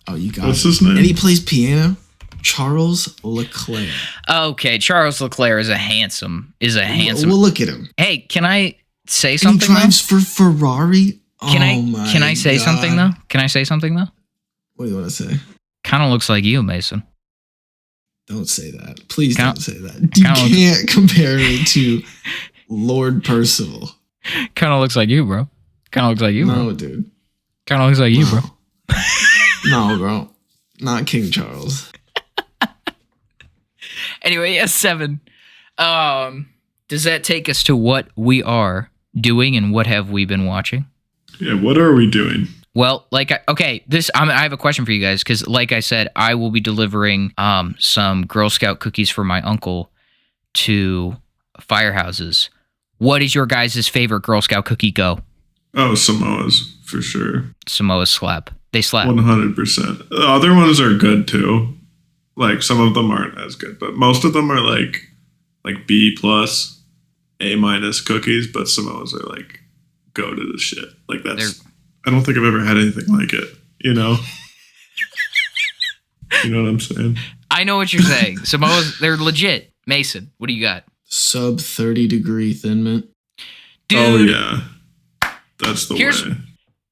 Oh, you got What's it. his name? And he plays piano. Charles Leclerc. Okay. Charles Leclerc is a handsome. Well, look at him. Hey, can I say And something? he drives for Ferrari. Can I say something though? Can I say something though? What do you want to say? Kind of looks like you, Mason. Don't say that. Please Kinda- don't say that. You can't compare me to Lord Percival. Kind of looks like you, bro. Kind of looks like you, bro. No, dude. Kind of looks like you, bro. No, bro. Not King Charles. Anyway, yes, 7. Does that take us to what we are doing and what have we been watching? Yeah, what are we doing? Well, I have a question for you guys because, like I said, I will be delivering some Girl Scout cookies for my uncle to firehouses. What is your guys' favorite Girl Scout cookie? Go. Oh, Samoa's, for sure. Samoa's slap. They slap. 100%. The other ones are good, too. Like, some of them aren't as good, but most of them are, like B+, A- cookies, but Samoa's are, like, go to the shit. Like, I don't think I've ever had anything like it, you know? You know what I'm saying? I know what you're saying. Samoa's, they're legit. Mason, what do you got? Sub 30-degree Thin Mint. Dude, Oh, yeah. That's the way.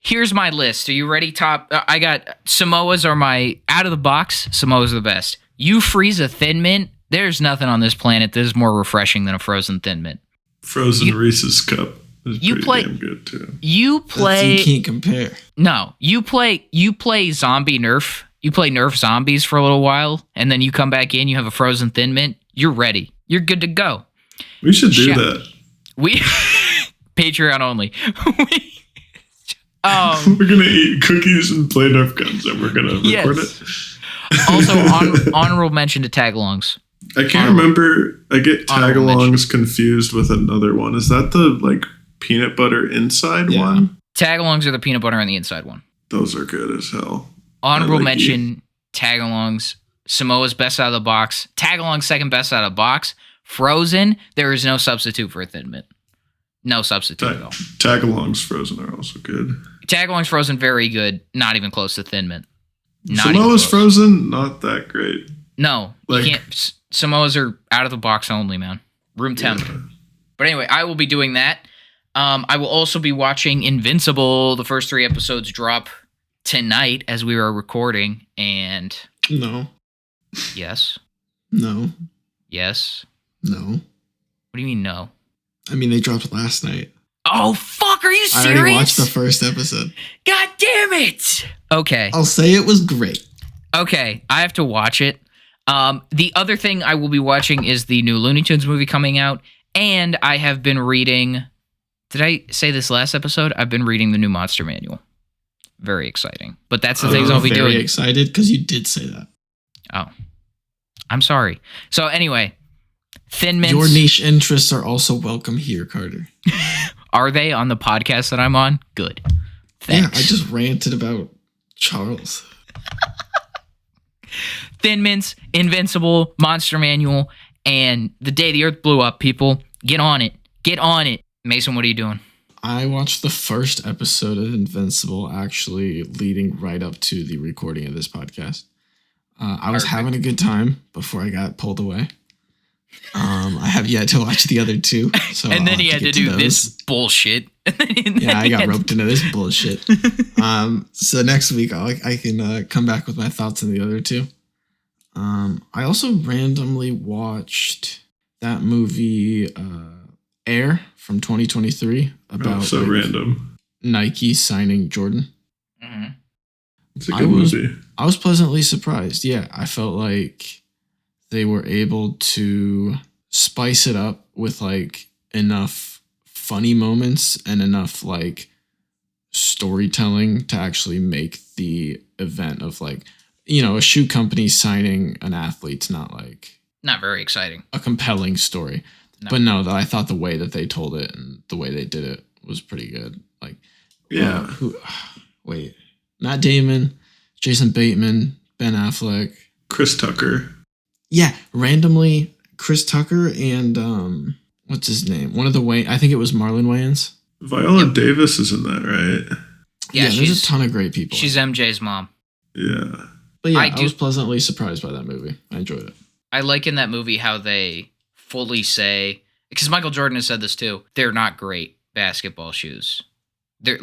Here's my list. Are you ready? I got Samoa's are my out of the box. Samoa's are the best. You freeze a Thin Mint. There's nothing on this planet that is more refreshing than a frozen Thin Mint. Frozen Reese's Cup is pretty damn good, too. You can't compare. No, you play zombie Nerf. You play Nerf zombies for a little while, and then you come back in. You have a frozen Thin Mint. You're ready. You're good to go. We should do that. We Patreon only. We're gonna eat cookies and play Nerf guns, and we're gonna record it. Also, honorable mention to tagalongs. I can't remember. I get tagalongs confused with another one. Is that the peanut butter inside one? Tagalongs are the peanut butter on the inside one. Those are good as hell. Honorable mention, tagalongs. Samoa's best out of the box. Tagalong's second best out of the box. Frozen, there is no substitute for a Thin Mint. No substitute at all. Tagalongs frozen are also good. Tagalong's frozen, very good. Not even close to Thin Mint. Samoa's frozen, not that great. No, you can't. Samoa's are out of the box only, man. Room temp. Yeah. But anyway, I will be doing that. I will also be watching Invincible. The first 3 episodes drop tonight as we are recording. And no. Yes. No. Yes. No. What do you mean no? I mean, they dropped last night. Oh, fuck. Are you serious? I already watched the first episode. God damn it. Okay. I'll say it was great. Okay. I have to watch it. The other thing I will be watching is the new Looney Tunes movie coming out. And I have been reading... Did I say this last episode? I've been reading the new Monster Manual. Very exciting. But that's the things I'll be doing. Very excited because you did say that. Oh. I'm sorry. So anyway, Thin Mints. Your niche interests are also welcome here, Carter. Are they on the podcast that I'm on? Good. Thanks. Yeah, I just ranted about Charles. Thin Mints, Invincible, Monster Manual, and The Day the Earth Blew Up, people. Get on it. Get on it. Mason, what are you doing? I watched the first episode of Invincible, actually leading right up to the recording of this podcast. I was having a good time before I got pulled away. I have yet to watch the other 2. So and then he had to do this bullshit. I got roped into this bullshit. So next week I can come back with my thoughts on the other 2. I also randomly watched that movie Air from 2023 about random Nike signing Jordan. Mm-hmm. It's a good movie. I was pleasantly surprised. Yeah, I felt like they were able to spice it up with enough funny moments and enough storytelling to actually make the event of a shoe company signing an athlete's not very exciting. A compelling story. No. But no, I thought the way that they told it and the way they did it was pretty good. Matt Damon, Jason Bateman, Ben Affleck, Chris Tucker. Yeah, randomly, Chris Tucker and what's his name? One of the I think it was Marlon Wayans. Viola Davis is in that, right? Yeah, there's a ton of great people. She's MJ's mom. Yeah. But yeah, I was pleasantly surprised by that movie. I enjoyed it. I like in that movie how they fully say, because Michael Jordan has said this too, they're not great basketball shoes. They're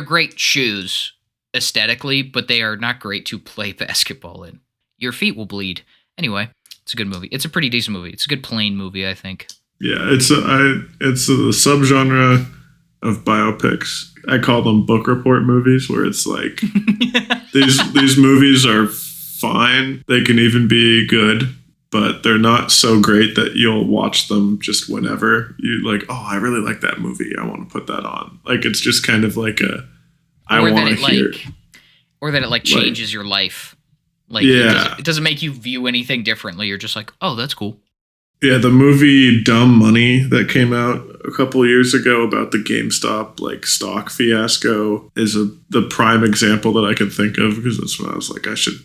great shoes aesthetically, but they are not great to play basketball in. Your feet will bleed. Anyway, it's a good movie. It's a pretty decent movie. It's a good plain movie, I think. Yeah, it's a subgenre of biopics. I call them book report movies, where it's like these movies are fine. They can even be good, but they're not so great that you'll watch them just whenever. You like, oh, I really like that movie. I want to put that on. Like, it's just kind of like I want to hear. Or that it changes your life. Like, yeah. It doesn't make you view anything differently. You're just like, oh, that's cool. Yeah, the movie Dumb Money that came out a couple of years ago about the GameStop stock fiasco is the prime example that I could think of, because that's when I was like, I should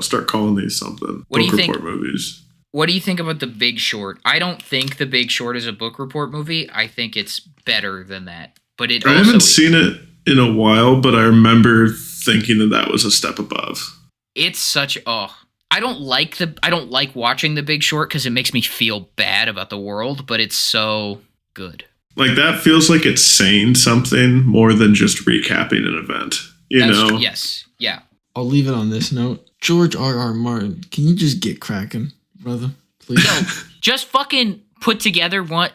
start calling these something. Book report movies. What do you think about The Big Short? I don't think The Big Short is a book report movie. I think it's better than that. But I haven't seen it in a while, but I remember thinking that was a step above. It's such I don't like watching The Big Short because it makes me feel bad about the world, but it's so good. Like, that feels like it's saying something more than just recapping an event. You know? Yes. Yeah. I'll leave it on this note. George R.R. Martin, can you just get cracking, brother? Please. Yo, just fucking put together one,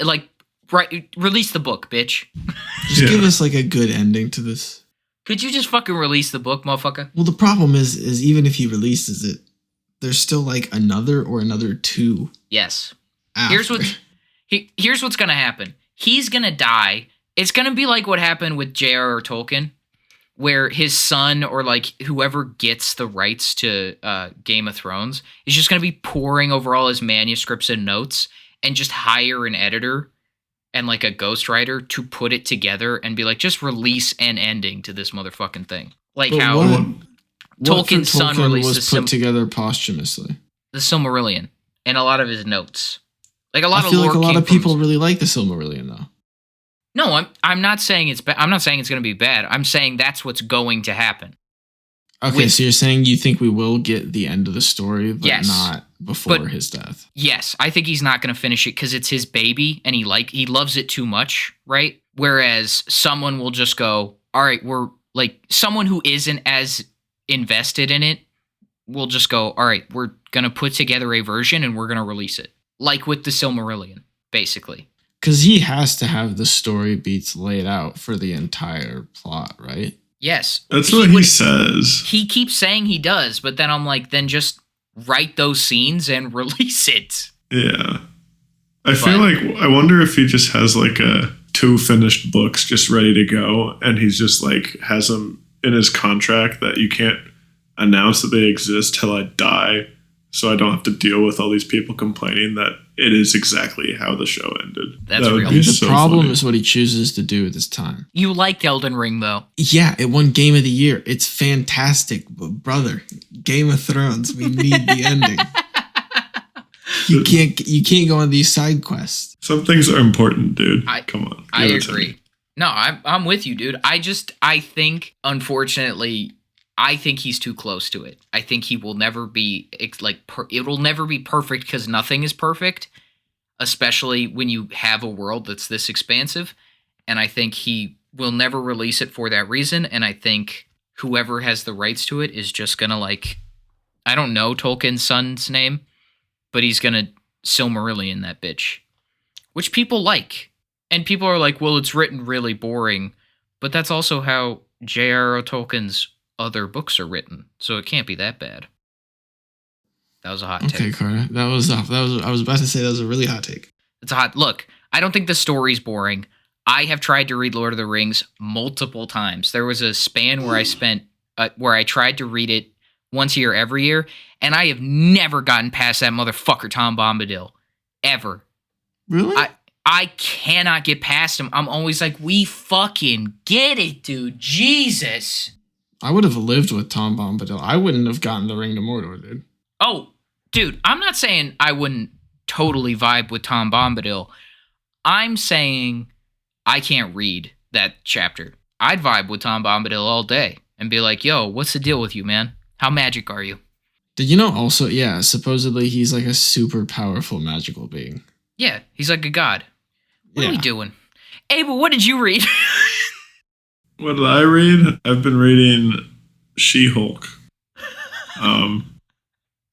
release the book, bitch. Just give us a good ending to this. Could you just fucking release the book, motherfucker? Well, the problem is even if he releases it, there's still another two. Yes. After. Here's what's gonna happen. He's gonna die. It's gonna be like what happened with J.R.R. Tolkien, where his son or whoever gets the rights to Game of Thrones is just gonna be poring over all his manuscripts and notes and just hire an editor and a ghostwriter to put it together and be like, just release an ending to this motherfucking thing. Like but how Tolkien's son released was put together posthumously. The Silmarillion and a lot of his notes. I feel like a lot of people really like the Silmarillion, though. No, I'm not saying it's bad. I'm not saying it's going to be bad. I'm saying that's what's going to happen. Okay, so you're saying you think we will get the end of the story, but not before his death. Yes, I think he's not going to finish it because it's his baby and he loves it too much, right? Whereas someone will just go, all right, we're someone who isn't as invested in it will just go, all right, we're going to put together a version and we're going to release it. Like with the Silmarillion, basically. Because he has to have the story beats laid out for the entire plot, right? Yes. That's what he says. He keeps saying he does, but then I'm like, then just write those scenes and release it. Yeah. I wonder if he just has two finished books just ready to go, and he's just has them in his contract that you can't announce that they exist till I die, so I don't have to deal with all these people complaining that it is exactly how the show ended. That's real. The problem is what he chooses to do at this time. You like Elden Ring, though. Yeah, it won Game of the Year. It's fantastic, but brother, Game of Thrones, we need the ending. You can't go on these side quests. Some things are important, dude. Come on. I agree. No, I'm with you, dude. I think, unfortunately, I think he's too close to it. I think he will never be it will never be perfect because nothing is perfect, especially when you have a world that's this expansive. And I think he will never release it for that reason. And I think whoever has the rights to it is just gonna I don't know Tolkien's son's name, but he's gonna Silmarillion that bitch, which people like. And people are like, well, it's written really boring, but that's also how J.R.R. Tolkien's other books are written, so it can't be that bad. That was a hot take. Okay, Carter. That was I was about to say that was a really hot take. It's a hot look. I don't think the story's boring. I have tried to read Lord of the Rings multiple times. There was a span where I tried to read it once a year, every year, and I have never gotten past that motherfucker Tom Bombadil. Ever. Really? I cannot get past him. I'm always like, we fucking get it, dude. Jesus. I would have lived with Tom Bombadil. I wouldn't have gotten the Ring to Mordor, dude. Oh, dude, I'm not saying I wouldn't totally vibe with Tom Bombadil. I'm saying I can't read that chapter. I'd vibe with Tom Bombadil all day and be like, yo, what's the deal with you, man? How magic are you? Did you know also, yeah, supposedly he's like a super powerful magical being. Yeah, he's like a god. What are we Yeah. doing? Abel, what did you read? What did I read? I've been reading She-Hulk.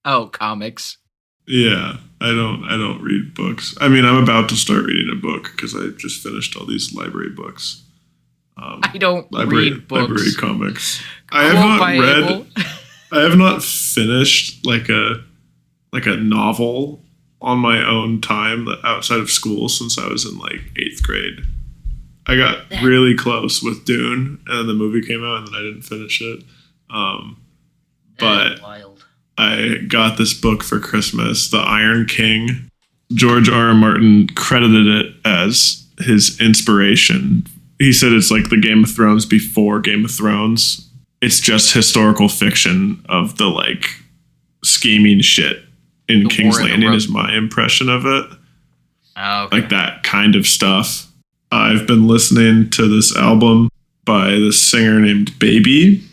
Oh, comics. Yeah, I don't read books. I mean, I'm about to start reading a book because I just finished all these library books. I don't read books. Library comics. Quote by Abel. I have not finished like a novel on my own time outside of school since I was in like 8th grade. I got really close with Dune, and then the movie came out, and then I didn't finish it. But Wild. I got this book for Christmas, The Iron King. George R. R. Martin credited it as his inspiration. He said it's like the Game of Thrones before Game of Thrones. It's just historical fiction of the like scheming shit in The King's War in the Landing Road. is my impression of it. Oh, okay. Like that kind of stuff. I've been listening to this album by this singer named Baby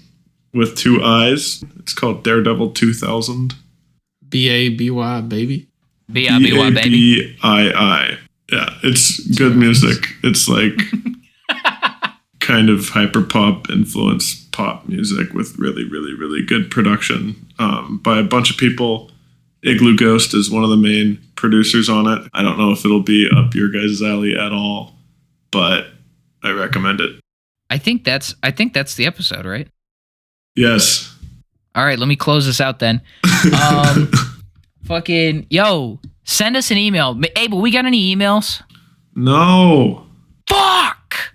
with 2 I's. It's called Daredevil 2000. B-A-B-Y, baby. B-I-B-Y, baby. B-A-B-I-I. Yeah, it's good music. It's like kind of hyper pop influenced pop music with really, really, really good production by a bunch of people. Igloo Ghost is one of the main producers on it. I don't know if it'll be up your guys' alley at all, but I recommend it. I think that's the episode, right? Yes. All right, let me close this out then. Fucking yo, send us an email. Abel, we got any emails? No. Fuck.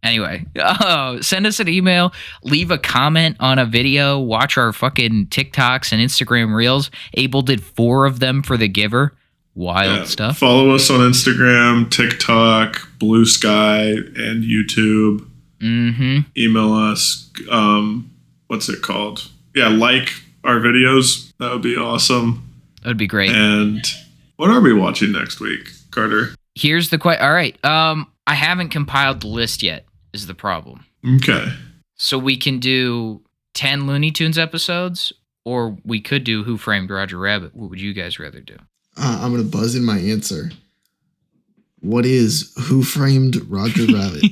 Anyway, send us an email, leave a comment on a video, watch our fucking TikToks and Instagram Reels. Abel did 4 of them for The Giver. Wild stuff. Follow us on Instagram, TikTok, Blue Sky, and YouTube. Mm-hmm. Email us. What's it called? Yeah, like our videos. That would be awesome. That'd be great. And what are we watching next week, Carter? Here's the question. All right. I haven't compiled the list yet, is the problem. Okay. So we can do 10 Looney Tunes episodes, or we could do Who Framed Roger Rabbit. What would you guys rather do? I'm going to buzz in my answer. What is Who Framed Roger Rabbit?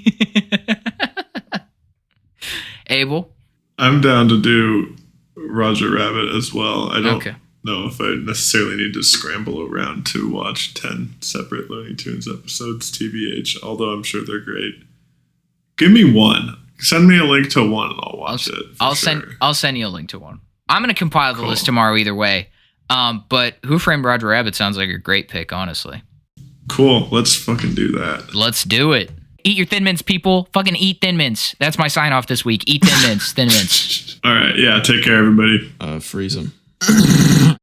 Abel? I'm down to do Roger Rabbit as well. I don't Okay. know if I necessarily need to scramble around to watch 10 separate Looney Tunes episodes, TBH, although I'm sure they're great. Give me one. Send me a link to one and I'll watch it. I'll send you a link to one. I'm going to compile the list tomorrow either way. But Who Framed Roger Rabbit sounds like a great pick, honestly. Cool. Let's fucking do that. Let's do it. Eat your Thin Mints, people. Fucking eat Thin Mints. That's my sign off this week. Eat Thin Mints. Thin Mints. All right. Yeah. Take care, everybody. Freeze them.